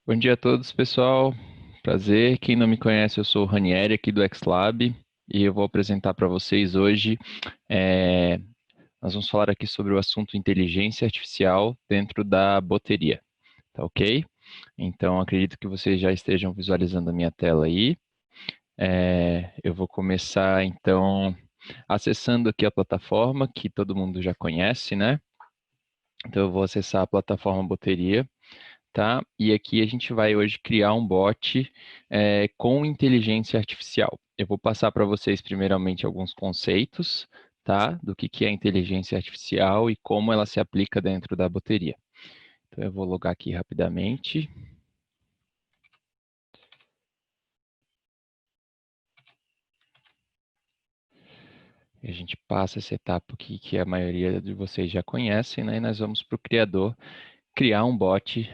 Bom dia a todos, pessoal. Prazer. Quem não me conhece, eu sou o Ranieri, aqui do XLab, e eu vou apresentar para vocês hoje. eh, Nós vamos falar aqui sobre o assunto inteligência artificial dentro da boteria, tá ok? Então, acredito que vocês já estejam visualizando a minha tela aí. Eu vou começar, então, acessando aqui a plataforma que todo mundo já conhece, né? Então, eu vou acessar a plataforma Boteria. Tá? E aqui a gente vai hoje criar um bot com inteligência artificial. Eu vou passar para vocês primeiramente alguns conceitos, tá? Do que é inteligência artificial e como ela se aplica dentro da boteria. Então eu vou logar aqui rapidamente. E a gente passa essa etapa aqui que a maioria de vocês já conhecem, né? E nós vamos para o criador criar um bot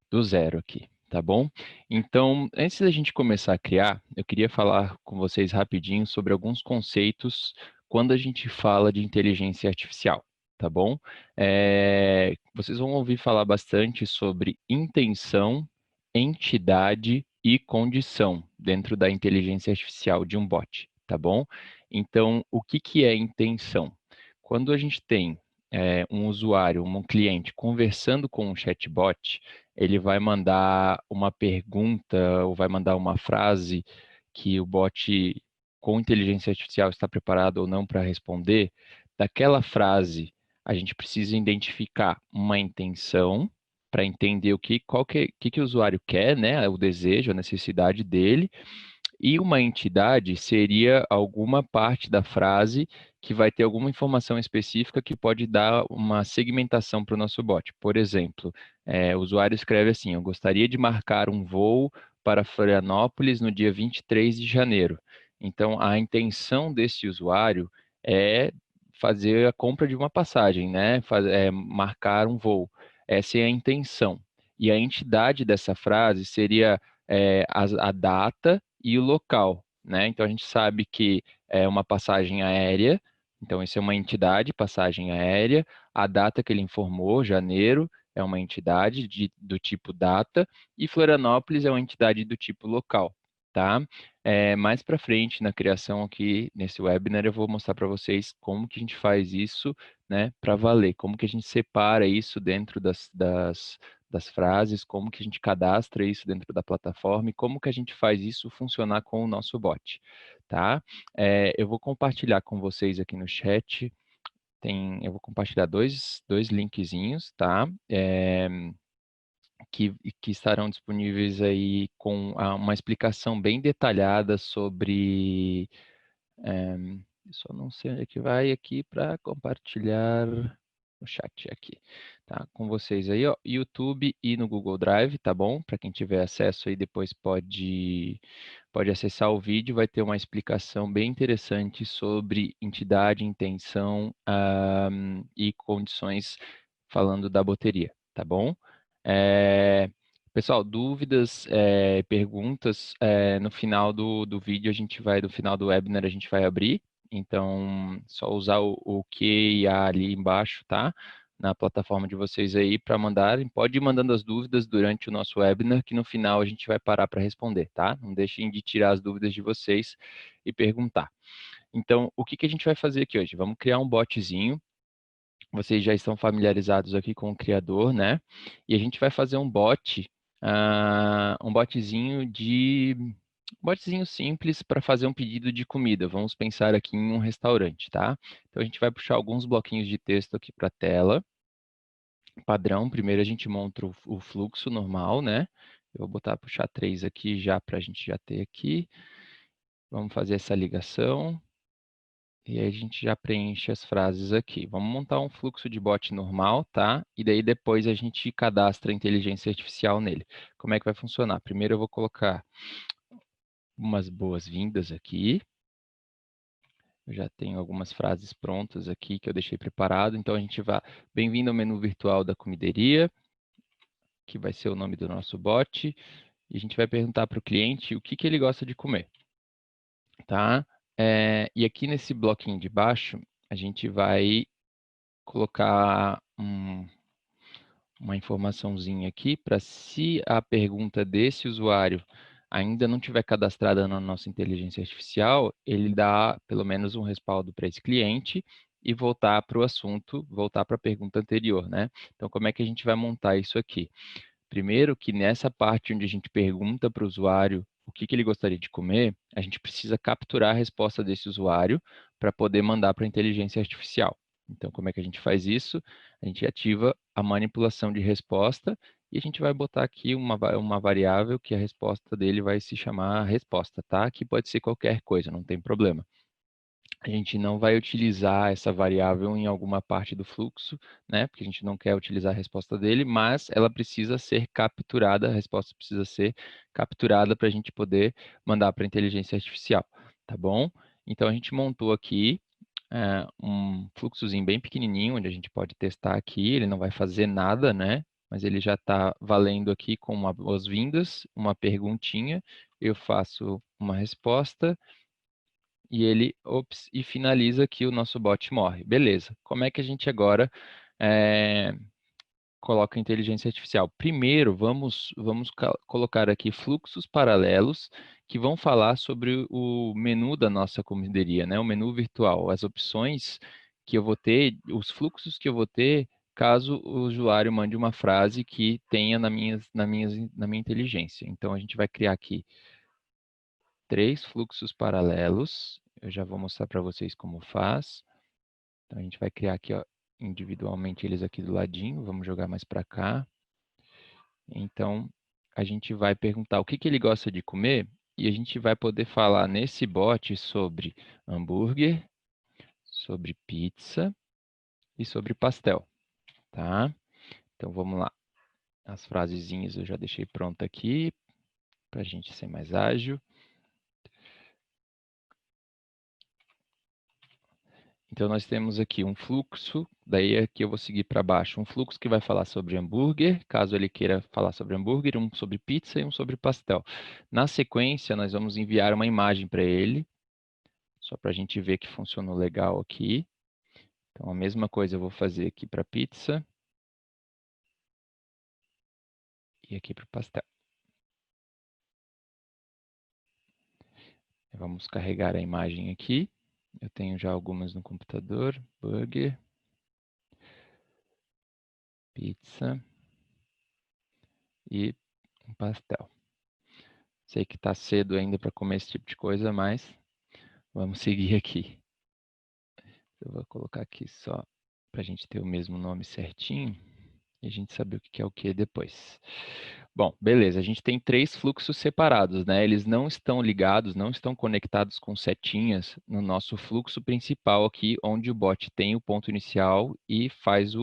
do zero aqui, tá bom? Então, antes da gente começar a criar, eu queria falar com vocês rapidinho sobre alguns conceitos quando a gente fala de inteligência artificial, tá bom? Vocês vão ouvir falar bastante sobre intenção, entidade e condição dentro da inteligência artificial de um bot, tá bom? Então, o que é intenção? Quando a gente tem um usuário, um cliente conversando com um chatbot, ele vai mandar uma pergunta ou vai mandar uma frase que o bot com inteligência artificial está preparado ou não para responder, daquela frase a gente precisa identificar uma intenção para entender que o usuário quer, né, o desejo, a necessidade dele, e uma entidade seria alguma parte da frase que vai ter alguma informação específica que pode dar uma segmentação para o nosso bot. Por exemplo, o usuário escreve assim: eu gostaria de marcar um voo para Florianópolis no dia 23 de janeiro. Então, a intenção desse usuário é fazer a compra de uma passagem, né? Marcar um voo. Essa é a intenção. E a entidade dessa frase seria a data e o local, né? Então a gente sabe que é uma passagem aérea, então isso é uma entidade, passagem aérea. A data que ele informou, janeiro, é uma entidade do tipo data, e Florianópolis é uma entidade do tipo local, tá? Mais para frente na criação aqui nesse webinar eu vou mostrar para vocês como que a gente faz isso, né, para valer, como que a gente separa isso dentro das frases, como que a gente cadastra isso dentro da plataforma e como que a gente faz isso funcionar com o nosso bot, tá? Eu vou compartilhar com vocês aqui no chat, eu vou compartilhar dois linkzinhos, tá? Que estarão disponíveis aí com uma explicação bem detalhada sobre... só não sei onde é que vai aqui para compartilhar no chat aqui, tá? Com vocês aí, ó, YouTube e no Google Drive, tá bom? Para quem tiver acesso aí depois pode acessar o vídeo, vai ter uma explicação bem interessante sobre entidade, intenção, e condições falando da boteria, tá bom? Pessoal, dúvidas, perguntas, no final do vídeo no final do webinar a gente vai abrir, então só usar o Q e A ali embaixo, tá? Na plataforma de vocês aí para mandarem. Pode ir mandando as dúvidas durante o nosso webinar, que no final a gente vai parar para responder, tá? Não deixem de tirar as dúvidas de vocês e perguntar. Então, o que a gente vai fazer aqui hoje? Vamos criar um botzinho. Vocês já estão familiarizados aqui com o criador, né? E a gente vai fazer um botzinho simples para fazer um pedido de comida. Vamos pensar aqui em um restaurante, tá? Então a gente vai puxar alguns bloquinhos de texto aqui para a tela. Padrão, primeiro a gente monta o fluxo normal, né? Eu vou puxar 3 aqui já para a gente já ter aqui. Vamos fazer essa ligação. E aí a gente já preenche as frases aqui. Vamos montar um fluxo de bot normal, tá? E daí depois a gente cadastra a inteligência artificial nele. Como é que vai funcionar? Primeiro eu vou colocar umas boas-vindas aqui. Eu já tenho algumas frases prontas aqui que eu deixei preparado. Então a gente vai, bem-vindo ao menu virtual da comideria, que vai ser o nome do nosso bot. E a gente vai perguntar para o cliente o que ele gosta de comer, tá? E aqui nesse bloquinho de baixo, a gente vai colocar uma informaçãozinha aqui para se a pergunta desse usuário ainda não tiver cadastrada na nossa inteligência artificial, ele dá pelo menos um respaldo para esse cliente e voltar para o assunto, voltar para a pergunta anterior, né? Então, como é que a gente vai montar isso aqui? Primeiro que nessa parte onde a gente pergunta para o usuário o que ele gostaria de comer, a gente precisa capturar a resposta desse usuário para poder mandar para a inteligência artificial. Então, como é que a gente faz isso? A gente ativa a manipulação de resposta e a gente vai botar aqui uma variável que a resposta dele vai se chamar resposta, tá? Que pode ser qualquer coisa, não tem problema. A gente não vai utilizar essa variável em alguma parte do fluxo, né? Porque a gente não quer utilizar a resposta dele, mas ela precisa ser capturada, a resposta precisa ser capturada para a gente poder mandar para a inteligência artificial, tá bom? Então a gente montou aqui um fluxozinho bem pequenininho, onde a gente pode testar aqui, ele não vai fazer nada, né? Mas ele já está valendo aqui com uma boas-vindas, uma perguntinha, eu faço uma resposta, e ele, ops, e finaliza que o nosso bot morre. Beleza. Como é que a gente agora coloca a inteligência artificial? Primeiro, vamos colocar aqui fluxos paralelos que vão falar sobre o menu da nossa comideria, né? O menu virtual, as opções que eu vou ter, os fluxos que eu vou ter caso o usuário mande uma frase que tenha na minha inteligência. Então, a gente vai criar aqui 3 fluxos paralelos. Eu já vou mostrar para vocês como faz. Então, a gente vai criar aqui, ó, individualmente eles aqui do ladinho. Vamos jogar mais para cá. Então, a gente vai perguntar o que ele gosta de comer e a gente vai poder falar nesse bot sobre hambúrguer, sobre pizza e sobre pastel, tá? Então, vamos lá. As frasezinhas eu já deixei pronta aqui para a gente ser mais ágil. Então, nós temos aqui um fluxo, daí aqui eu vou seguir para baixo, um fluxo que vai falar sobre hambúrguer, caso ele queira falar sobre hambúrguer, um sobre pizza e um sobre pastel. Na sequência, nós vamos enviar uma imagem para ele, só para a gente ver que funcionou legal aqui. Então, a mesma coisa eu vou fazer aqui para pizza e aqui para o pastel. Vamos carregar a imagem aqui. Eu tenho já algumas no computador. Burger, pizza e um pastel. Sei que está cedo ainda para comer esse tipo de coisa, mas vamos seguir aqui. Eu vou colocar aqui só para a gente ter o mesmo nome certinho e a gente saber o que é o que depois. Bom, beleza. A gente tem 3 fluxos separados, né? Eles não estão ligados, não estão conectados com setinhas no nosso fluxo principal aqui, onde o bot tem o ponto inicial e faz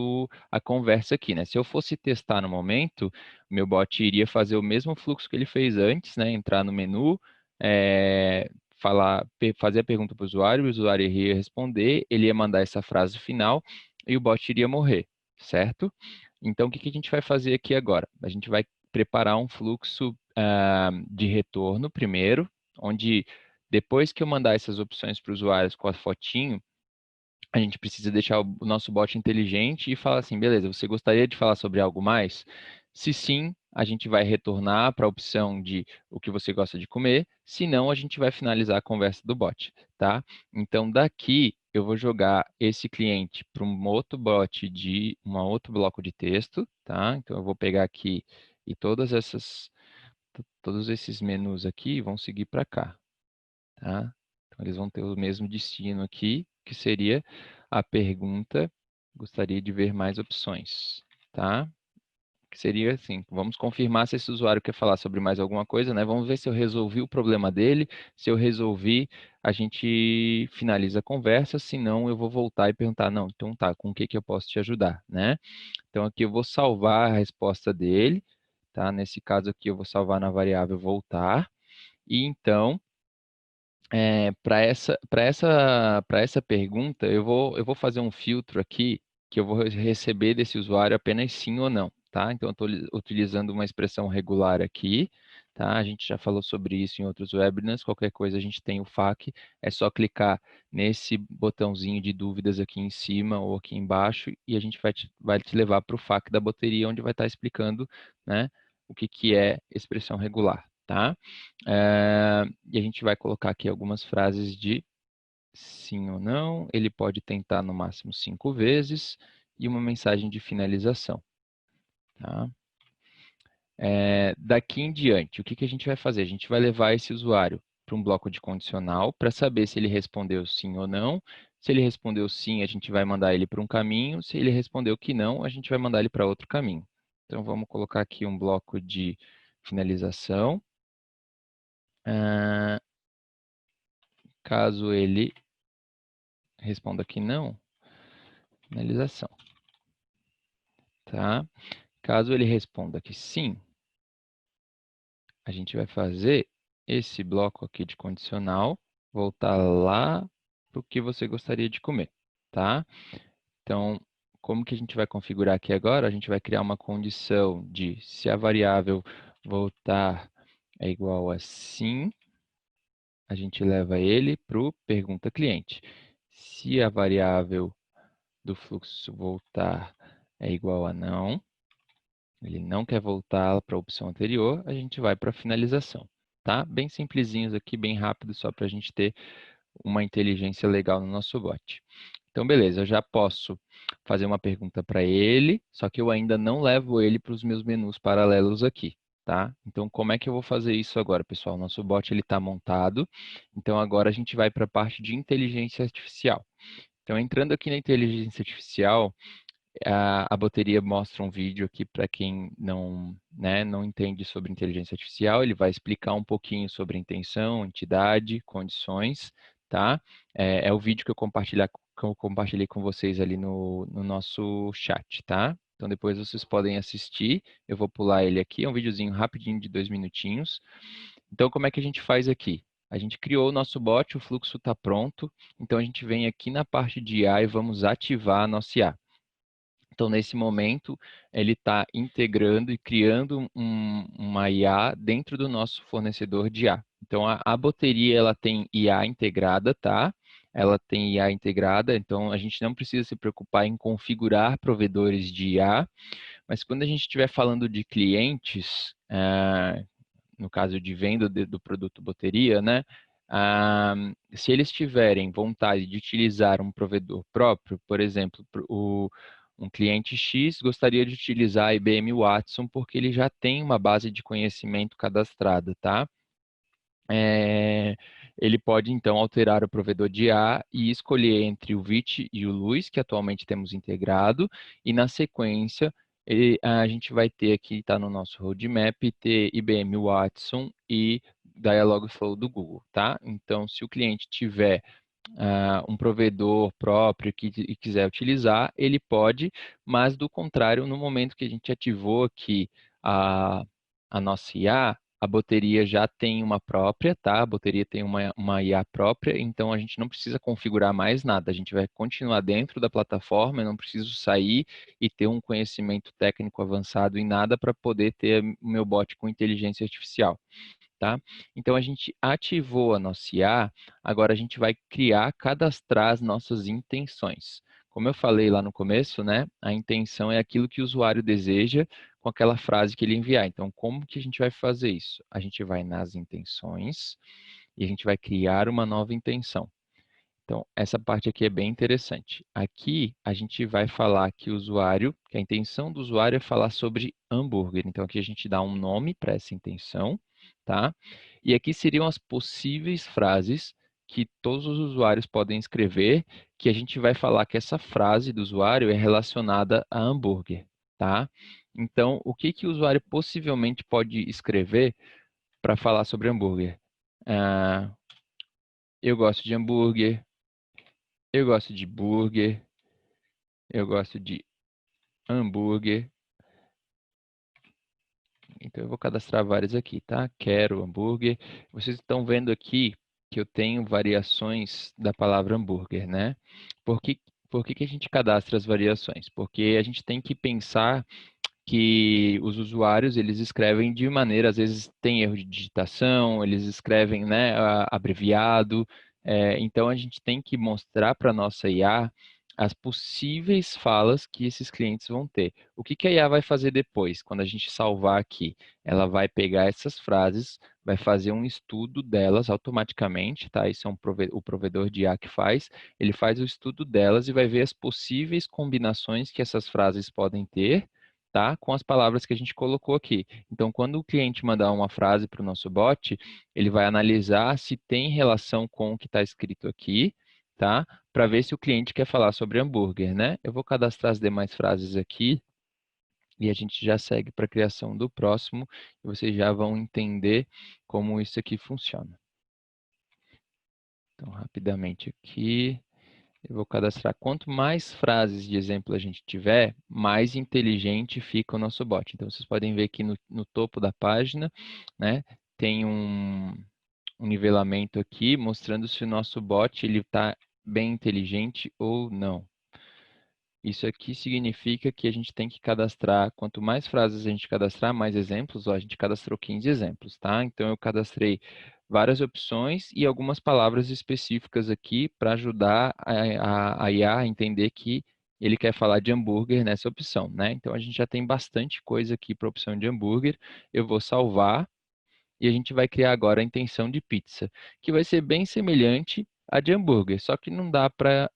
a conversa aqui, né? Se eu fosse testar no momento, meu bot iria fazer o mesmo fluxo que ele fez antes, né? Entrar no menu, fazer a pergunta para o usuário iria responder, ele ia mandar essa frase final e o bot iria morrer, certo? Então, o que a gente vai fazer aqui agora? A gente vai preparar um fluxo de retorno primeiro, onde depois que eu mandar essas opções para o usuário com a fotinho, a gente precisa deixar o nosso bot inteligente e falar assim, beleza, você gostaria de falar sobre algo mais? Se sim, a gente vai retornar para a opção de o que você gosta de comer, se não, a gente vai finalizar a conversa do bot, tá? Então, daqui, eu vou jogar esse cliente para um outro bot de um outro bloco de texto, tá? Então, eu vou pegar aqui e todos esses menus aqui vão seguir para cá, tá? Então, eles vão ter o mesmo destino aqui, que seria a pergunta, gostaria de ver mais opções, tá? Que seria assim, vamos confirmar se esse usuário quer falar sobre mais alguma coisa, né? Vamos ver se eu resolvi o problema dele. Se eu resolvi, a gente finaliza a conversa, se não, eu vou voltar e perguntar, não, então tá, com o que eu posso te ajudar, né? Então, aqui eu vou salvar a resposta dele, tá? Nesse caso aqui, eu vou salvar na variável voltar. E então, para essa pergunta, eu vou fazer um filtro aqui que eu vou receber desse usuário apenas sim ou não, tá? Então, eu estou utilizando uma expressão regular aqui, tá? A gente já falou sobre isso em outros webinars, qualquer coisa a gente tem o FAQ, é só clicar nesse botãozinho de dúvidas aqui em cima ou aqui embaixo e a gente vai te levar para o FAQ da bateria, onde vai estar explicando, né, o que é expressão regular, tá? E a gente vai colocar aqui algumas frases de sim ou não, ele pode tentar no máximo 5 vezes e uma mensagem de finalização, tá? Daqui em diante, o que a gente vai fazer? A gente vai levar esse usuário para um bloco de condicional para saber se ele respondeu sim ou não. Se ele respondeu sim, a gente vai mandar ele para um caminho. Se ele respondeu que não, a gente vai mandar ele para outro caminho. Então, vamos colocar aqui um bloco de finalização. Ah, caso ele responda que não, finalização. Tá? Caso ele responda que sim, a gente vai fazer esse bloco aqui de condicional voltar lá para o que você gostaria de comer, tá? Então, como que a gente vai configurar aqui agora? A gente vai criar uma condição de se a variável voltar é igual a sim, a gente leva ele para o pergunta cliente. Se a variável do fluxo voltar é igual a não, ele não quer voltar para a opção anterior, a gente vai para a finalização, tá? Bem simplesinhos aqui, bem rápido, só para a gente ter uma inteligência legal no nosso bot. Então, beleza, eu já posso fazer uma pergunta para ele, só que eu ainda não levo ele para os meus menus paralelos aqui, tá? Então, como é que eu vou fazer isso agora, pessoal? Nosso bot está montado, então agora a gente vai para a parte de inteligência artificial. Então, entrando aqui na inteligência artificial, a bateria mostra um vídeo aqui para quem não, né, não entende sobre inteligência artificial. Ele vai explicar um pouquinho sobre intenção, entidade, condições, tá? É o vídeo que eu compartilhei com vocês ali no nosso chat, tá? Então depois vocês podem assistir. Eu vou pular ele aqui. É um videozinho rapidinho de 2 minutinhos. Então como é que a gente faz aqui? A gente criou o nosso bot, o fluxo está pronto. Então a gente vem aqui na parte de IA e vamos ativar a nossa IA. Então, nesse momento, ele está integrando e criando uma IA dentro do nosso fornecedor de IA. Então, a bateria ela tem IA integrada, tá? Ela tem IA integrada, então a gente não precisa se preocupar em configurar provedores de IA, mas quando a gente estiver falando de clientes, no caso de venda do produto bateria, né? Se eles tiverem vontade de utilizar um provedor próprio, por exemplo, um cliente X gostaria de utilizar a IBM Watson porque ele já tem uma base de conhecimento cadastrada, tá? Ele pode então alterar o provedor de IA e escolher entre o VIT e o LUIS, que atualmente temos integrado, e na sequência a gente vai ter aqui, está no nosso roadmap, ter IBM Watson e Dialogflow do Google, tá? Então, se o cliente tiver um provedor próprio e quiser utilizar, ele pode, mas do contrário, no momento que a gente ativou aqui a nossa IA, a bateria já tem uma própria, tá? A bateria tem uma IA própria, então a gente não precisa configurar mais nada. A gente vai continuar dentro da plataforma, eu não preciso sair e ter um conhecimento técnico avançado em nada para poder ter o meu bot com inteligência artificial. Tá? Então, a gente ativou a nossa IA, agora a gente vai criar, cadastrar as nossas intenções. Como eu falei lá no começo, né, a intenção é aquilo que o usuário deseja com aquela frase que ele enviar. Então, como que a gente vai fazer isso? A gente vai nas intenções e a gente vai criar uma nova intenção. Então, essa parte aqui é bem interessante. Aqui, a gente vai falar que o usuário, que a intenção do usuário é falar sobre hambúrguer. Então, aqui a gente dá um nome para essa intenção, tá? E aqui seriam as possíveis frases que todos os usuários podem escrever, que a gente vai falar que essa frase do usuário é relacionada a hambúrguer, tá? Então, o que que o usuário possivelmente pode escrever para falar sobre hambúrguer? Ah, eu gosto de hambúrguer. Eu gosto de burger, eu gosto de hambúrguer. Então eu vou cadastrar vários aqui, tá? Quero hambúrguer. Vocês estão vendo aqui que eu tenho variações da palavra hambúrguer, né? Por que, por que que a gente cadastra as variações? Porque a gente tem que pensar que os usuários, eles escrevem de maneira, às vezes tem erro de digitação, eles escrevem, né, abreviado. Então, a gente tem que mostrar para a nossa IA as possíveis falas que esses clientes vão ter. O que que a IA vai fazer depois, quando a gente salvar aqui? Ela vai pegar essas frases, vai fazer um estudo delas automaticamente, tá? Isso é o provedor de IA que faz. Ele faz o estudo delas e vai ver as possíveis combinações que essas frases podem ter, tá? Com as palavras que a gente colocou aqui. Então, quando o cliente mandar uma frase para o nosso bot, ele vai analisar se tem relação com o que está escrito aqui, tá? Para ver se o cliente quer falar sobre hambúrguer, né? Eu vou cadastrar as demais frases aqui e a gente já segue para a criação do próximo e vocês já vão entender como isso aqui funciona. Então, rapidamente aqui. Eu vou cadastrar. Quanto mais frases de exemplo a gente tiver, mais inteligente fica o nosso bot. Então, vocês podem ver aqui no topo da página, né, tem um nivelamento aqui mostrando se o nosso bot está bem inteligente ou não. Isso aqui significa que a gente tem que cadastrar, quanto mais frases a gente cadastrar, mais exemplos. Ó, a gente cadastrou 15 exemplos, tá? Então, eu cadastrei várias opções e algumas palavras específicas aqui para ajudar a IA a entender que ele quer falar de hambúrguer nessa opção, né? Então, a gente já tem bastante coisa aqui para a opção de hambúrguer. Eu vou salvar e a gente vai criar agora a intenção de pizza, que vai ser bem semelhante à de hambúrguer, só que não dá para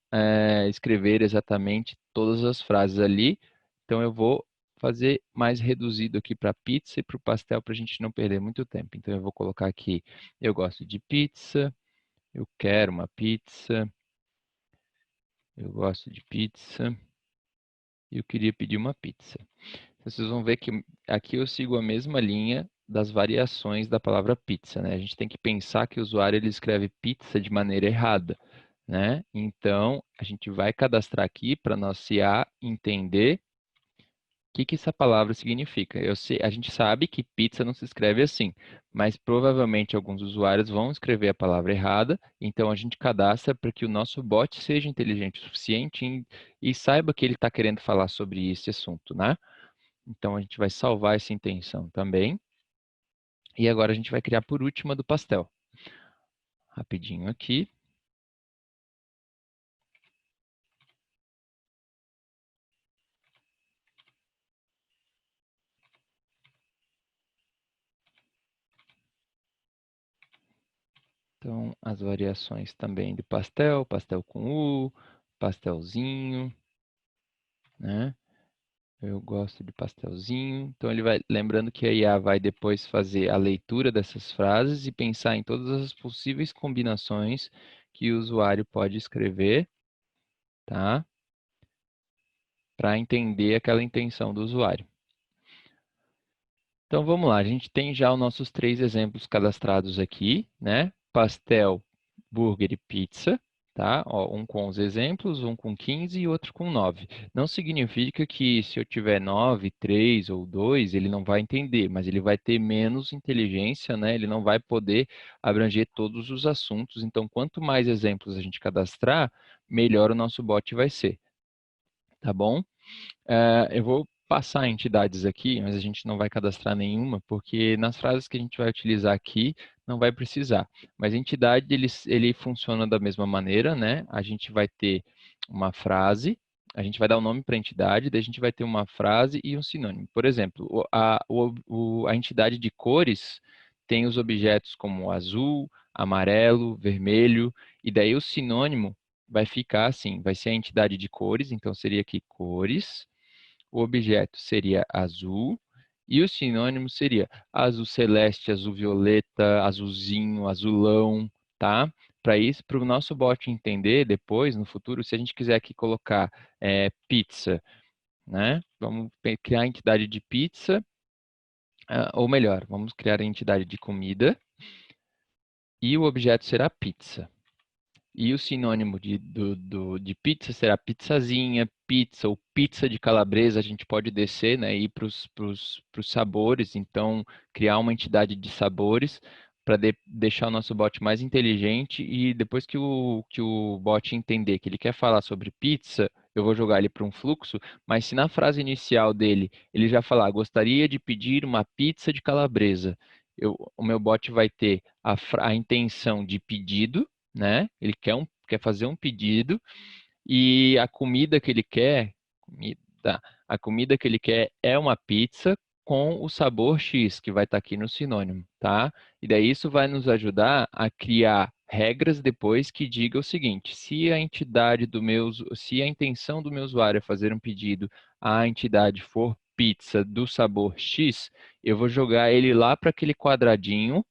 escrever exatamente todas as frases ali. Então eu vou fazer mais reduzido aqui para pizza e para o pastel para a gente não perder muito tempo. Então eu vou colocar aqui, eu gosto de pizza, eu quero uma pizza, eu gosto de pizza, e eu queria pedir uma pizza. Vocês vão ver que aqui eu sigo a mesma linha das variações da palavra pizza, né? A gente tem que pensar que o usuário ele escreve pizza de maneira errada, né? Então, a gente vai cadastrar aqui para nossa IA entender o que que essa palavra significa. A gente sabe que pizza não se escreve assim, mas provavelmente alguns usuários vão escrever a palavra errada, então a gente cadastra para que o nosso bot seja inteligente o suficiente e saiba que ele está querendo falar sobre esse assunto, né? Então, a gente vai salvar essa intenção também. E agora a gente vai criar por último a do pastel. Rapidinho aqui. Então, as variações também do pastel, pastel com U, pastelzinho, né? Eu gosto de pastelzinho. Então, ele vai, lembrando que a IA vai depois fazer a leitura dessas frases e pensar em todas as possíveis combinações que o usuário pode escrever, tá? Para entender aquela intenção do usuário. Então vamos lá, a gente tem já os nossos 3 exemplos cadastrados aqui, né? Pastel, burger e pizza, tá? Ó, um com os exemplos, um com 15 e outro com 9. Não significa que se eu tiver 9, 3 ou 2, ele não vai entender, mas ele vai ter menos inteligência, né? Ele não vai poder abranger todos os assuntos. Então, quanto mais exemplos a gente cadastrar, melhor o nosso bot vai ser, tá bom? Eu vou passar entidades aqui, mas a gente não vai cadastrar nenhuma, porque nas frases que a gente vai utilizar aqui, não vai precisar. Mas entidade, ele funciona da mesma maneira, né? A gente vai ter uma frase, a gente vai dar o nome para a entidade, daí a gente vai ter uma frase e um sinônimo. Por exemplo, a entidade de cores tem os objetos como azul, amarelo, vermelho, e daí o sinônimo vai ficar assim, vai ser a entidade de cores, então seria aqui cores, o objeto seria azul e o sinônimo seria azul celeste, azul violeta, azulzinho, azulão, tá? Para isso, para o nosso bot entender depois, no futuro, se a gente quiser aqui colocar pizza, né? Vamos criar a entidade de pizza, ou melhor, vamos criar a entidade de comida e o objeto será pizza. E o sinônimo de pizza será pizzazinha, pizza ou pizza de calabresa. A gente pode descer, né, ir para os sabores, então criar uma entidade de sabores para deixar o nosso bot mais inteligente e depois que o bot entender que ele quer falar sobre pizza, eu vou jogar ele para um fluxo, mas se na frase inicial dele ele já falar, gostaria de pedir uma pizza de calabresa, o meu bot vai ter a intenção de pedido, né? Ele quer fazer um pedido e a comida que ele quer, a comida que ele quer é uma pizza com o sabor X, que vai estar aqui no sinônimo, tá? E daí isso vai nos ajudar a criar regras depois que diga o seguinte: se a se a intenção do meu usuário é fazer um pedido, a entidade for pizza do sabor X, eu vou jogar ele lá para aquele quadradinho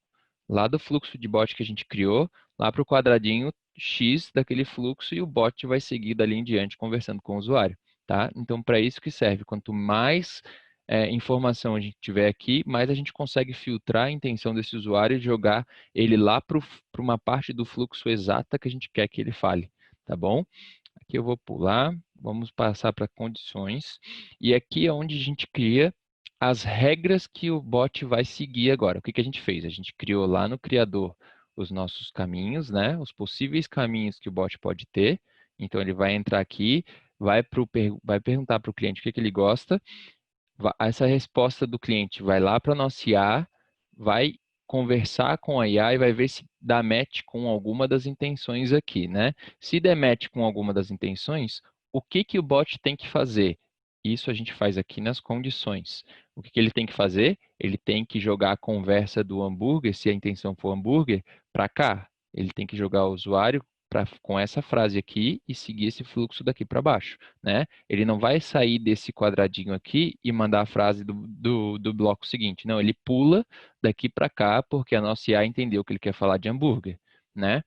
lá do fluxo de bot que a gente criou, lá para o quadradinho X daquele fluxo e o bot vai seguir dali em diante conversando com o usuário, tá? Então, para isso que serve. Quanto mais informação a gente tiver aqui, mais a gente consegue filtrar a intenção desse usuário e jogar ele lá para uma parte do fluxo exata que a gente quer que ele fale, tá bom? Aqui eu vou pular, vamos passar para condições. E aqui é onde a gente cria as regras que o bot vai seguir agora. O que que a gente fez? A gente criou lá no criador os nossos caminhos, né? Os possíveis caminhos que o bot pode ter. Então ele vai entrar aqui, vai perguntar para o cliente o que que ele gosta. Essa resposta do cliente vai lá para a nossa IA, vai conversar com a IA e vai ver se dá match com alguma das intenções aqui, né? Se der match com alguma das intenções, o que que o bot tem que fazer? Isso a gente faz aqui nas condições. O que que ele tem que fazer? Ele tem que jogar a conversa do hambúrguer, se a intenção for hambúrguer, para cá. Ele tem que jogar o usuário com essa frase aqui e seguir esse fluxo daqui para baixo, né? Ele não vai sair desse quadradinho aqui e mandar a frase do bloco seguinte. Não, ele pula daqui para cá porque a nossa IA entendeu que ele quer falar de hambúrguer, né?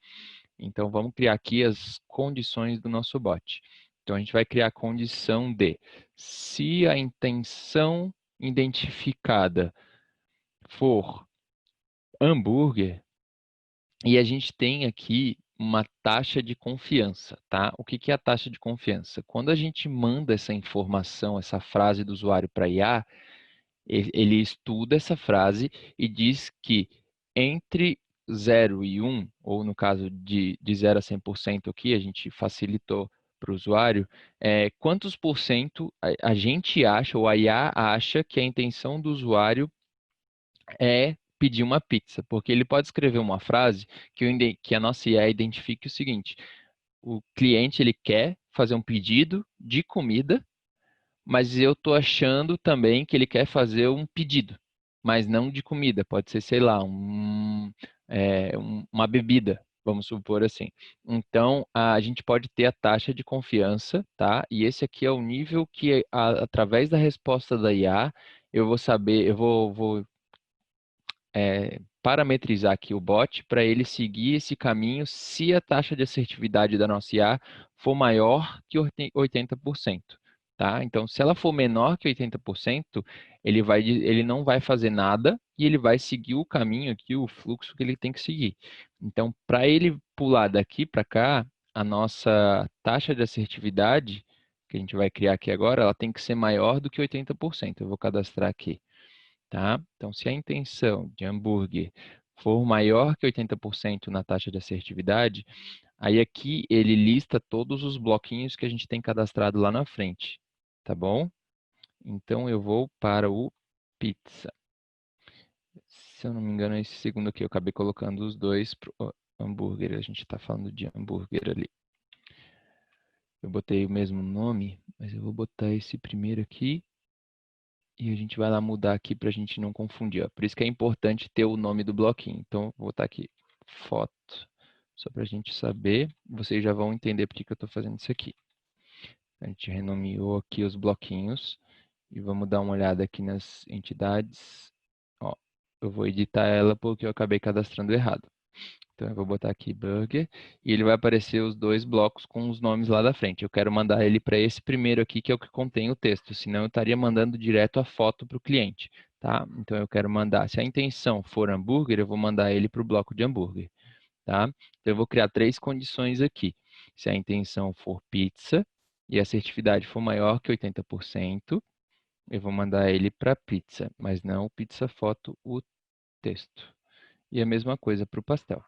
Então, vamos criar aqui as condições do nosso bot. Então, a gente vai criar a condição de se a intenção identificada for hambúrguer, e a gente tem aqui uma taxa de confiança, tá? O que que é a taxa de confiança? Quando a gente manda essa informação, essa frase do usuário para IA, ele estuda essa frase e diz que entre 0 e 1, ou no caso de 0 a 100% aqui, a gente facilitou para o usuário, quantos por cento a gente acha, ou a IA acha que a intenção do usuário é pedir uma pizza, porque ele pode escrever uma frase que a nossa IA identifique o seguinte: o cliente ele quer fazer um pedido de comida, mas eu estou achando também que ele quer fazer um pedido, mas não de comida, pode ser, sei lá, uma bebida, vamos supor assim. Então, a gente pode ter a taxa de confiança, tá? E esse aqui é o nível que, através da resposta da IA, eu vou saber, vou parametrizar aqui o bot para ele seguir esse caminho se a taxa de assertividade da nossa IA for maior que 80%, tá? Então, se ela for menor que 80%, ele não vai fazer nada e ele vai seguir o caminho aqui, o fluxo que ele tem que seguir. Então, para ele pular daqui para cá, a nossa taxa de assertividade, que a gente vai criar aqui agora, ela tem que ser maior do que 80%. Eu vou cadastrar aqui, tá? Então, se a intenção de hambúrguer for maior que 80% na taxa de assertividade, aí aqui ele lista todos os bloquinhos que a gente tem cadastrado lá na frente, tá bom? Então, eu vou para o pizza. Se eu não me engano, esse segundo aqui eu acabei colocando os dois pro hambúrguer. A gente está falando de hambúrguer ali. Eu botei o mesmo nome, mas eu vou botar esse primeiro aqui. E a gente vai lá mudar aqui para a gente não confundir. Ó. Por isso que é importante ter o nome do bloquinho. Então, vou botar aqui foto, só para a gente saber. Vocês já vão entender por que eu estou fazendo isso aqui. A gente renomeou aqui os bloquinhos. E vamos dar uma olhada aqui nas entidades. Ó, eu vou editar ela porque eu acabei cadastrando errado. Então, eu vou botar aqui burger e ele vai aparecer os dois blocos com os nomes lá da frente. Eu quero mandar ele para esse primeiro aqui, que é o que contém o texto, senão eu estaria mandando direto a foto para o cliente, tá? Então, eu quero mandar, se a intenção for hambúrguer, eu vou mandar ele para o bloco de hambúrguer, tá? Então, eu vou criar três condições aqui. Se a intenção for pizza e a assertividade for maior que 80%, eu vou mandar ele para pizza, mas não pizza foto, o texto. E a mesma coisa para o pastel.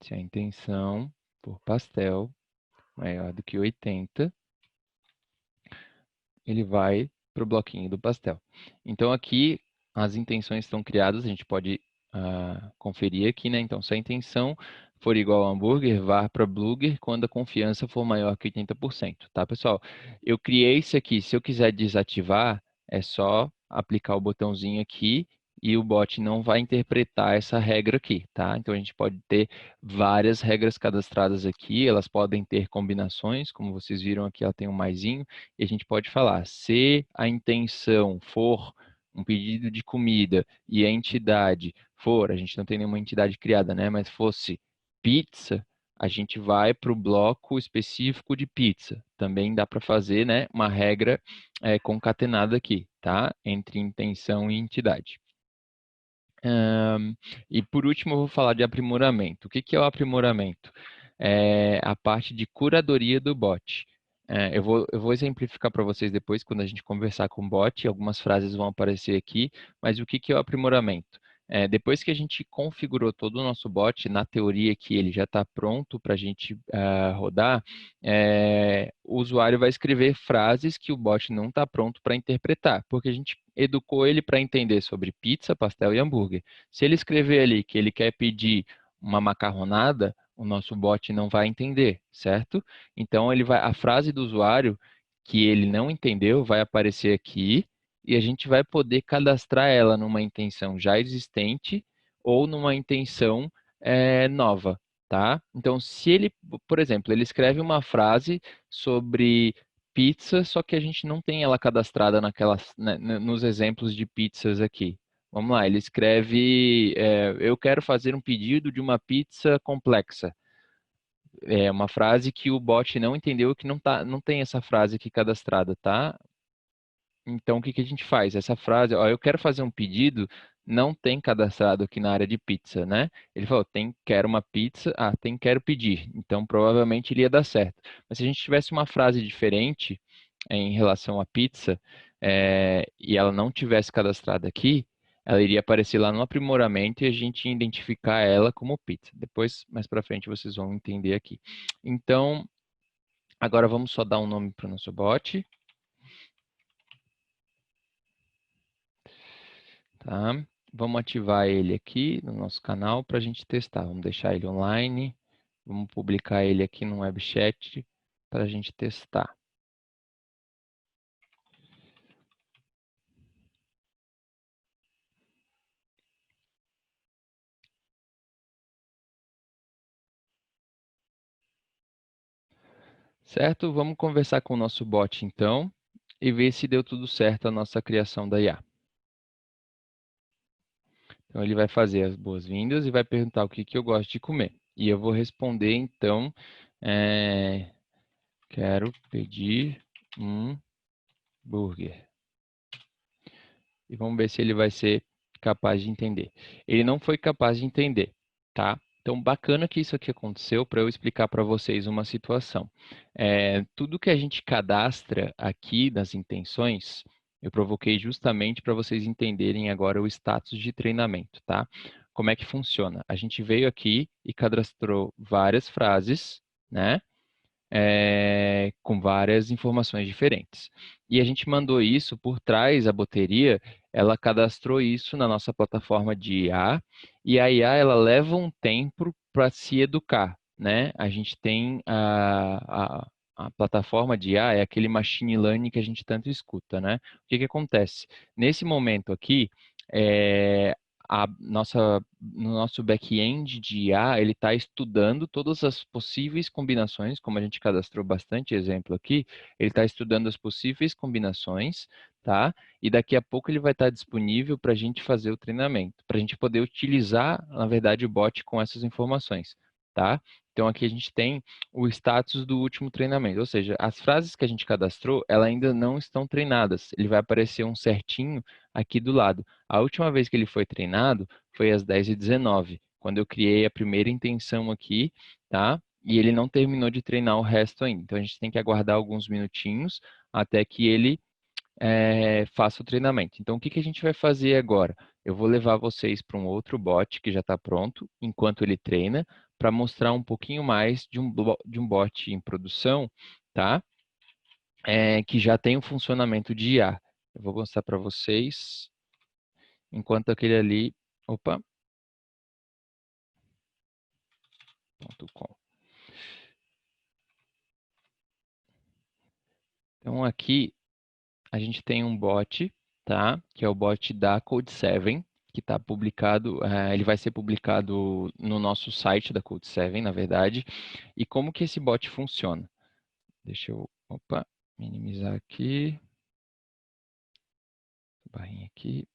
Se a intenção por pastel maior do que 80, ele vai para o bloquinho do pastel. Então, aqui, as intenções estão criadas, a gente pode conferir aqui, né? Então, se a intenção for igual a hambúrguer, vá para Blugger quando a confiança for maior que 80%, tá, pessoal? Eu criei isso aqui, se eu quiser desativar, é só aplicar o botãozinho aqui e o bot não vai interpretar essa regra aqui, tá? Então, a gente pode ter várias regras cadastradas aqui, elas podem ter combinações, como vocês viram aqui, ela tem um maisinho, e a gente pode falar, se a intenção for um pedido de comida e a entidade for, a gente não tem nenhuma entidade criada, né? Mas fosse pizza, a gente vai para o bloco específico de pizza. Também dá para fazer, né, uma regra concatenada aqui, tá? Entre intenção e entidade. E por último, eu vou falar de aprimoramento. O que que é o aprimoramento? É a parte de curadoria do bot. Eu vou exemplificar para vocês depois, quando a gente conversar com o bot, algumas frases vão aparecer aqui, mas o que que é o aprimoramento? Depois que a gente configurou todo o nosso bot, na teoria que ele já está pronto para a gente rodar, o usuário vai escrever frases que o bot não está pronto para interpretar, porque a gente educou ele para entender sobre pizza, pastel e hambúrguer. Se ele escrever ali que ele quer pedir uma macarronada, o nosso bot não vai entender, certo? Então a frase do usuário que ele não entendeu vai aparecer aqui e a gente vai poder cadastrar ela numa intenção já existente ou numa intenção nova, tá? Então, se ele, por exemplo, ele escreve uma frase sobre pizza, só que a gente não tem ela cadastrada nos exemplos de pizzas aqui. Vamos lá, ele escreve, eu quero fazer um pedido de uma pizza complexa. É uma frase que o bot não entendeu, que não tem essa frase aqui cadastrada, tá? Então, o que que a gente faz? Essa frase, ó, eu quero fazer um pedido, não tem cadastrado aqui na área de pizza, né? Ele falou, quero uma pizza, tem quero pedir. Então, provavelmente ele ia dar certo. Mas se a gente tivesse uma frase diferente em relação à pizza, e ela não tivesse cadastrada aqui, ela iria aparecer lá no aprimoramento e a gente ia identificar ela como pizza. Depois, mais para frente, vocês vão entender aqui. Então, agora vamos só dar um nome para o nosso bot. Tá? Vamos ativar ele aqui no nosso canal para a gente testar. Vamos deixar ele online. Vamos publicar ele aqui no webchat para a gente testar. Certo? Vamos conversar com o nosso bot então e ver se deu tudo certo a nossa criação da IA. Então ele vai fazer as boas-vindas e vai perguntar o que que eu gosto de comer. E eu vou responder então, quero pedir um burger. E vamos ver se ele vai ser capaz de entender. Ele não foi capaz de entender, tá? Então, bacana que isso aqui aconteceu para eu explicar para vocês uma situação. Tudo que a gente cadastra aqui nas intenções, eu provoquei justamente para vocês entenderem agora o status de treinamento, tá? Como é que funciona? A gente veio aqui e cadastrou várias frases, né? Com várias informações diferentes. E a gente mandou isso por trás, a boteria, ela cadastrou isso na nossa plataforma de IA, e a IA ela leva um tempo para se educar, né? A gente tem a plataforma de IA, é aquele machine learning que a gente tanto escuta, né? O que que acontece? Nesse momento aqui, é, no nosso back-end de IA, ele está estudando todas as possíveis combinações, como a gente cadastrou bastante exemplo aqui, ele está estudando as possíveis combinações, tá? E daqui a pouco ele vai estar disponível para a gente fazer o treinamento, para a gente poder utilizar, na verdade, o bot com essas informações, tá? Então aqui a gente tem o status do último treinamento, ou seja, as frases que a gente cadastrou, elas ainda não estão treinadas. Ele vai aparecer um certinho aqui do lado. A última vez que ele foi treinado foi às 10h19, quando eu criei a primeira intenção aqui, tá? E ele não terminou de treinar o resto ainda. Então a gente tem que aguardar alguns minutinhos até que ele faça o treinamento. Então, o que que a gente vai fazer agora? Eu vou levar vocês para um outro bot que já está pronto, enquanto ele treina, para mostrar um pouquinho mais de um bot em produção, tá? Que já tem um funcionamento de IA. Eu vou mostrar para vocês, enquanto aquele ali... Opa! .com. Então, aqui a gente tem um bot, tá? Que é o bot da Code7, que está publicado, ele vai ser publicado no nosso site da Code7, na verdade. E como que esse bot funciona? Deixa eu, opa, minimizar aqui, barrinha aqui.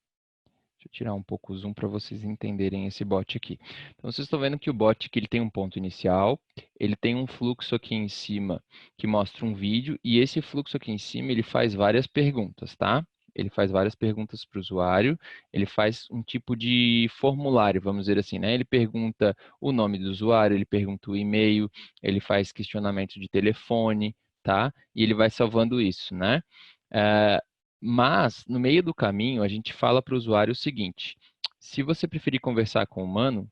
Deixa eu tirar um pouco o zoom para vocês entenderem esse bot aqui. Então, vocês estão vendo que o bot aqui, ele tem um ponto inicial, ele tem um fluxo aqui em cima que mostra um vídeo, e esse fluxo aqui em cima, ele faz várias perguntas, tá? Ele faz várias perguntas para o usuário, ele faz um tipo de formulário, vamos dizer assim, né? Ele pergunta o nome do usuário, ele pergunta o e-mail, ele faz questionamento de telefone, tá? E ele vai salvando isso, né? Eh, mas, no meio do caminho, a gente fala para o usuário o seguinte: se você preferir conversar com um humano,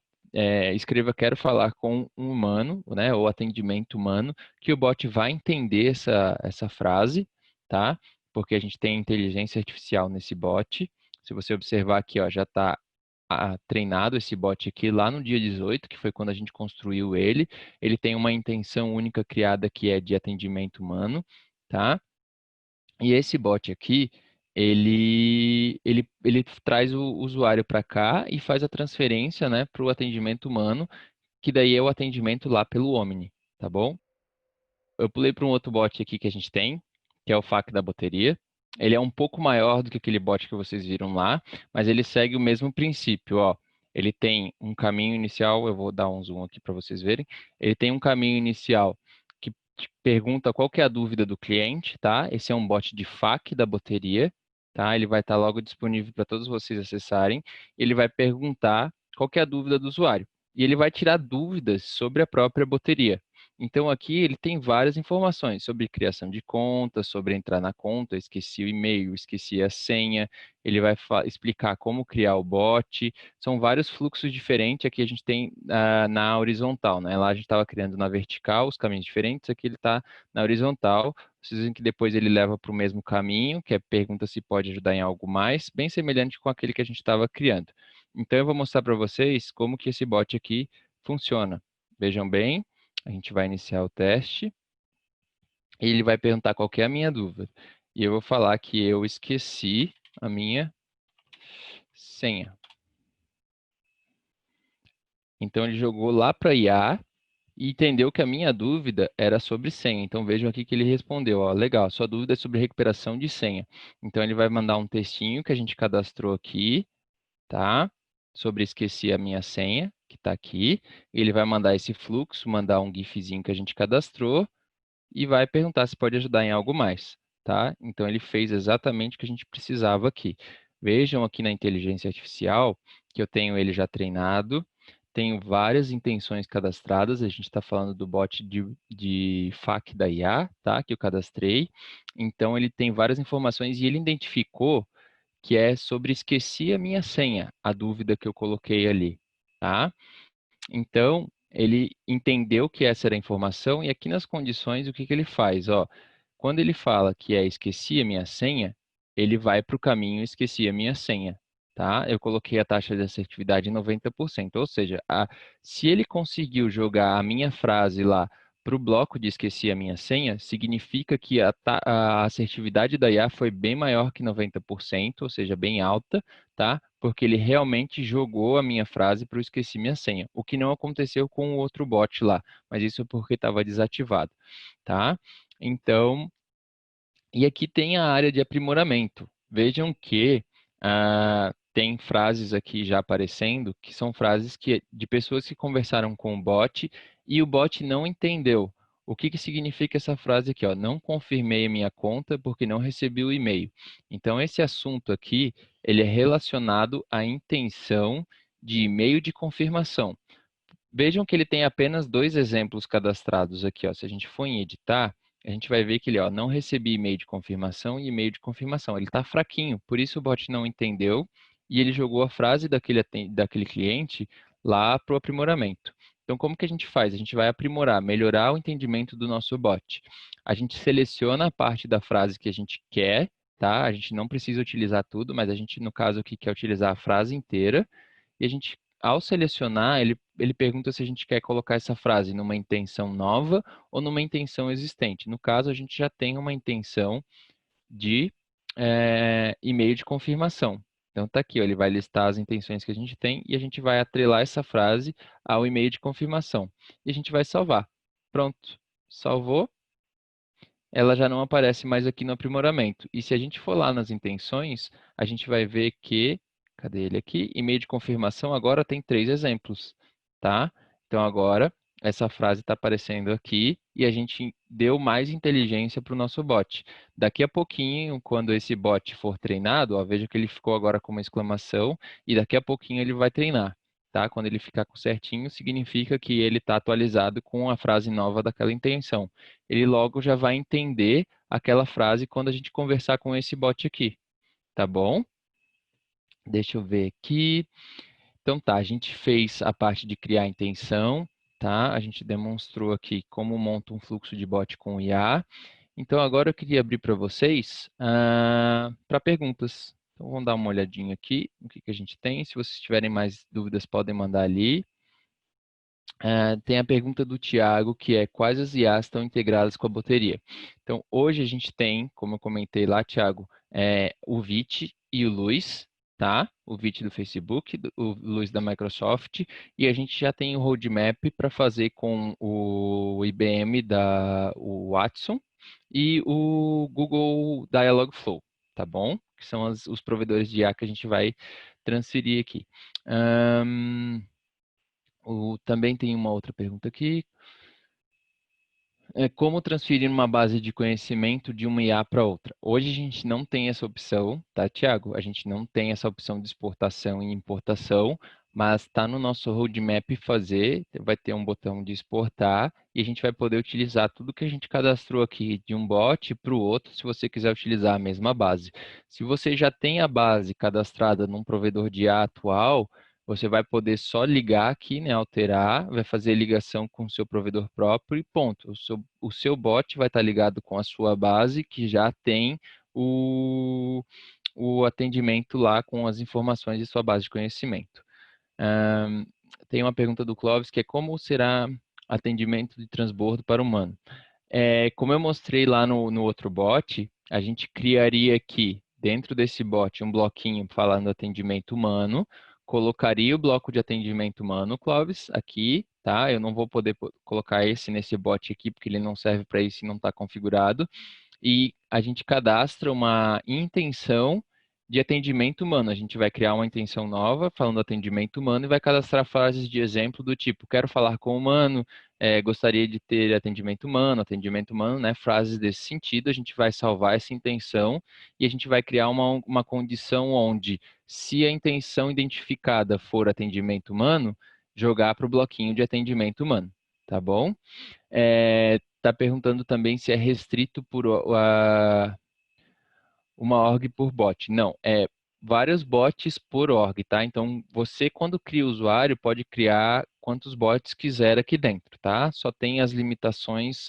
escreva quero falar com um humano, né, ou atendimento humano, que o bot vai entender essa frase, tá? Porque a gente tem inteligência artificial nesse bot. Se você observar aqui, ó, já está treinado esse bot aqui lá no dia 18, que foi quando a gente construiu ele. Ele tem uma intenção única criada que é de atendimento humano, tá? E esse bot aqui, ele traz o usuário para cá e faz a transferência, né, para o atendimento humano, que daí é o atendimento lá pelo Omni, tá bom? Eu pulei para um outro bot aqui que a gente tem, que é o FAQ da bateria. Ele é um pouco maior do que aquele bot que vocês viram lá, mas ele segue o mesmo princípio, ó. Ele tem um caminho inicial, eu vou dar um zoom aqui para vocês verem. Ele tem um caminho inicial que te pergunta qual que é a dúvida do cliente, tá? Esse é um bot de FAQ da bateria, tá? Ele vai estar logo disponível para todos vocês acessarem. Ele vai perguntar qual que é a dúvida do usuário. E ele vai tirar dúvidas sobre a própria bateria. Então, aqui ele tem várias informações sobre criação de conta, sobre entrar na conta, esqueci o e-mail, esqueci a senha. Ele vai explicar como criar o bot. São vários fluxos diferentes. Aqui a gente tem na horizontal, né? Lá a gente estava criando na vertical os caminhos diferentes. Aqui ele está na horizontal. Vocês veem que depois ele leva para o mesmo caminho, que é pergunta se pode ajudar em algo mais, bem semelhante com aquele que a gente estava criando. Então, eu vou mostrar para vocês como que esse bot aqui funciona. Vejam bem. A gente vai iniciar o teste e ele vai perguntar qual que é a minha dúvida. E eu vou falar que eu esqueci a minha senha. Então ele jogou lá para IA e entendeu que a minha dúvida era sobre senha. Então vejam aqui que ele respondeu, ó, legal, sua dúvida é sobre recuperação de senha. Então ele vai mandar um textinho que a gente cadastrou aqui, tá? Sobre esqueci a minha senha, que está aqui. Ele vai mandar esse fluxo, mandar um gifzinho que a gente cadastrou e vai perguntar se pode ajudar em algo mais, tá? Então ele fez exatamente o que a gente precisava aqui. Vejam aqui na inteligência artificial que eu tenho ele já treinado, tenho várias intenções cadastradas, a gente está falando do bot de FAQ da IA, tá? Que eu cadastrei. Então ele tem várias informações e ele identificou que é sobre esqueci a minha senha, a dúvida que eu coloquei ali, tá? Então, ele entendeu que essa era a informação e aqui nas condições, o que que ele faz? Ó, quando ele fala que é esqueci a minha senha, ele vai para o caminho esqueci a minha senha, tá? Eu coloquei a taxa de assertividade em 90%, ou seja, se ele conseguiu jogar a minha frase lá para o bloco de esqueci a minha senha, significa que a assertividade da IA foi bem maior que 90%, ou seja, bem alta, tá? Porque ele realmente jogou a minha frase para o esqueci minha senha, o que não aconteceu com o outro bot lá, mas isso é porque estava desativado, tá? Então, e aqui tem a área de aprimoramento. Vejam que tem frases aqui já aparecendo, que são frases de pessoas que conversaram com o bot e o bot não entendeu. O que que significa essa frase aqui? Ó? Não confirmei a minha conta porque não recebi o e-mail. Então, esse assunto aqui, ele é relacionado à intenção de e-mail de confirmação. Vejam que ele tem apenas dois exemplos cadastrados aqui. Ó. Se a gente for em editar, a gente vai ver que ele, ó, não recebi e-mail de confirmação e e-mail de confirmação. Ele está fraquinho, por isso o bot não entendeu e ele jogou a frase daquele cliente lá para o aprimoramento. Então, como que a gente faz? A gente vai aprimorar, melhorar o entendimento do nosso bot. A gente seleciona a parte da frase que a gente quer, tá? A gente não precisa utilizar tudo, mas a gente, no caso aqui, quer utilizar a frase inteira. E a gente, ao selecionar, ele pergunta se a gente quer colocar essa frase numa intenção nova ou numa intenção existente. No caso, a gente já tem uma intenção de e-mail de confirmação. Então, está aqui, ó, ele vai listar as intenções que a gente tem e a gente vai atrelar essa frase ao e-mail de confirmação. E a gente vai salvar. Pronto, salvou. Ela já não aparece mais aqui no aprimoramento. E se a gente for lá nas intenções, a gente vai ver que, cadê ele aqui? E-mail de confirmação agora tem 3 exemplos, tá? Então agora essa frase está aparecendo aqui e a gente deu mais inteligência para o nosso bot. Daqui a pouquinho, quando esse bot for treinado, ó, veja que ele ficou agora com uma exclamação e daqui a pouquinho ele vai treinar. Tá? Quando ele ficar com certinho, significa que ele está atualizado com a frase nova daquela intenção. Ele logo já vai entender aquela frase quando a gente conversar com esse bot aqui, tá bom? Deixa eu ver aqui. Então tá, a gente fez a parte de criar a intenção, tá? A gente demonstrou aqui como monta um fluxo de bot com IA. Então agora eu queria abrir para vocês para perguntas. Então vamos dar uma olhadinha aqui no que a gente tem. Se vocês tiverem mais dúvidas, podem mandar ali. Tem a pergunta do Tiago, que é quais as IAs estão integradas com a bateria? Então, hoje a gente tem, como eu comentei lá, Tiago, o VIT e o Luis, tá? O VIT do Facebook, o Luis da Microsoft, e a gente já tem o roadmap para fazer com o IBM o Watson e o Google Dialogflow, tá bom? Que são os provedores de IA que a gente vai transferir aqui. Também tem uma outra pergunta aqui. Como transferir uma base de conhecimento de uma IA para outra? Hoje a gente não tem essa opção, tá, Tiago? A gente não tem essa opção de exportação e importação, mas está no nosso roadmap fazer, vai ter um botão de exportar e a gente vai poder utilizar tudo que a gente cadastrou aqui de um bot para o outro, se você quiser utilizar a mesma base. Se você já tem a base cadastrada num provedor de IA atual, você vai poder só ligar aqui, né, alterar, vai fazer ligação com o seu provedor próprio e ponto. O seu bot vai estar ligado com a sua base, que já tem o atendimento lá com as informações de sua base de conhecimento. Tem uma pergunta do Clóvis, que é como será atendimento de transbordo para humano? Como eu mostrei lá no outro bot, a gente criaria aqui, dentro desse bot, um bloquinho falando atendimento humano, colocaria o bloco de atendimento humano, Clóvis, aqui, tá? Eu não vou poder colocar esse nesse bot aqui, porque ele não serve para isso e não está configurado. E a gente cadastra uma intenção de atendimento humano. A gente vai criar uma intenção nova, falando atendimento humano, e vai cadastrar frases de exemplo do tipo, quero falar com o humano, gostaria de ter atendimento humano, né? Frases desse sentido. A gente vai salvar essa intenção e a gente vai criar uma condição onde, se a intenção identificada for atendimento humano, jogar para o bloquinho de atendimento humano, tá bom? Está perguntando também se é restrito por uma org por bot. Não, é vários bots por org, tá? Então, você, quando cria o usuário, pode criar quantos bots quiser aqui dentro, tá? Só tem as limitações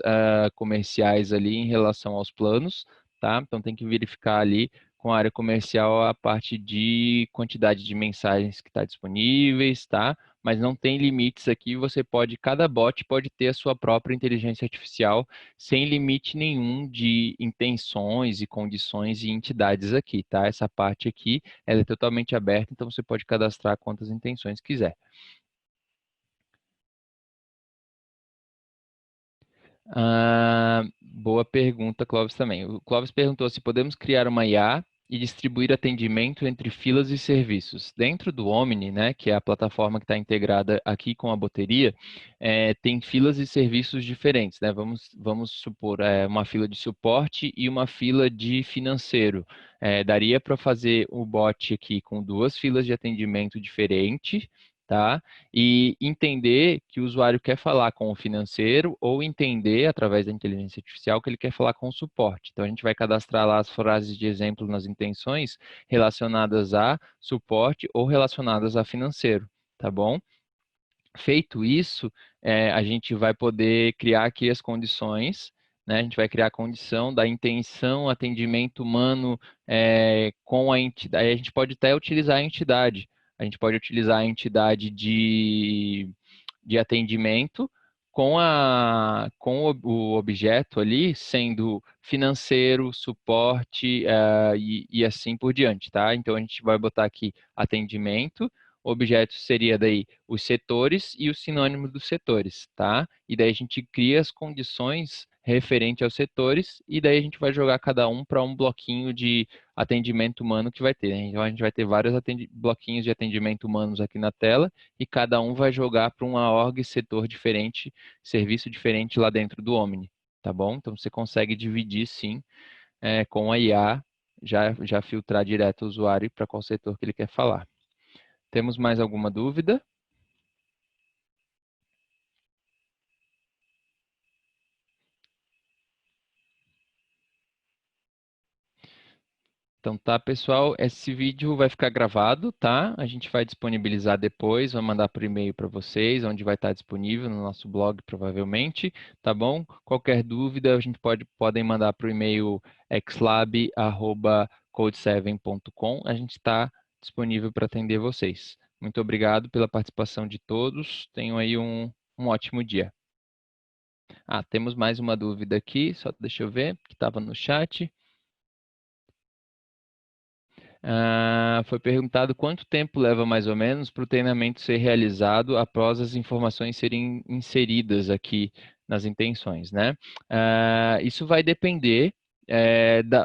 comerciais ali em relação aos planos, tá? Então, tem que verificar ali com a área comercial a parte de quantidade de mensagens que está disponíveis, tá? Mas não tem limites aqui, cada bot pode ter a sua própria inteligência artificial sem limite nenhum de intenções e condições e entidades aqui, tá? Essa parte aqui, ela é totalmente aberta, então você pode cadastrar quantas intenções quiser. Boa pergunta, Clóvis, também. O Clóvis perguntou se podemos criar uma IA e distribuir atendimento entre filas e serviços. Dentro do Omni, né, que é a plataforma que está integrada aqui com a boteria, tem filas e serviços diferentes, né? Vamos supor uma fila de suporte e uma fila de financeiro. Daria para fazer o bot aqui com duas filas de atendimento diferentes, tá? E entender que o usuário quer falar com o financeiro ou entender, através da inteligência artificial, que ele quer falar com o suporte. Então, a gente vai cadastrar lá as frases de exemplo nas intenções relacionadas a suporte ou relacionadas a financeiro, tá bom? Feito isso, a gente vai poder criar aqui as condições, né? A gente vai criar a condição da intenção, atendimento humano com a entidade. Aí a gente pode até utilizar a entidade. A gente pode utilizar a entidade de atendimento com o objeto ali sendo financeiro, suporte e assim por diante, tá? Então a gente vai botar aqui atendimento. O objeto seria daí os setores e o sinônimo dos setores, tá? E daí a gente cria as condições referente aos setores e daí a gente vai jogar cada um para um bloquinho de atendimento humano que vai ter, né? Então a gente vai ter vários bloquinhos de atendimento humanos aqui na tela e cada um vai jogar para uma org setor diferente, serviço diferente lá dentro do Omni, tá bom? Então você consegue dividir sim com a IA, já filtrar direto o usuário para qual setor que ele quer falar. Temos mais alguma dúvida? Então tá, pessoal, esse vídeo vai ficar gravado, tá? A gente vai disponibilizar depois, vai mandar por e-mail para vocês, onde vai estar disponível no nosso blog, provavelmente, tá bom? Qualquer dúvida, a gente podem mandar para o e-mail xlab@code7.com. A gente está disponível para atender vocês. Muito obrigado pela participação de todos. Tenham aí um ótimo dia. Ah, temos mais uma dúvida aqui, só deixa eu ver, que estava no chat. Foi perguntado quanto tempo leva mais ou menos para o treinamento ser realizado após as informações serem inseridas aqui nas intenções, né? Isso vai depender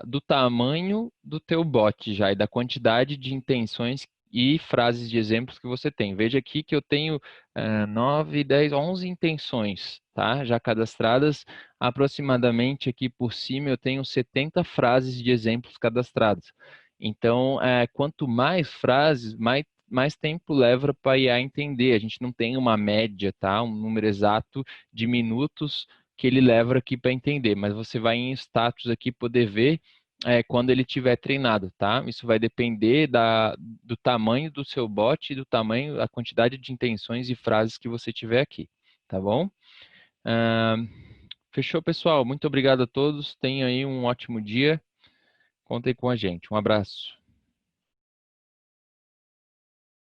do tamanho do teu bot já e da quantidade de intenções e frases de exemplos que você tem. Veja aqui que eu tenho 9, 10, 11 intenções, tá? Já cadastradas, aproximadamente aqui por cima eu tenho 70 frases de exemplos cadastradas. Então, quanto mais frases, mais tempo leva para a IA entender. A gente não tem uma média, tá? Um número exato de minutos que ele leva aqui para entender, mas você vai em status aqui poder ver quando ele tiver treinado, tá? Isso vai depender do tamanho do seu bot e do tamanho, a quantidade de intenções e frases que você tiver aqui, tá bom? Ah, fechou, pessoal? Muito obrigado a todos. Tenham aí um ótimo dia. Contem com a gente. Um abraço.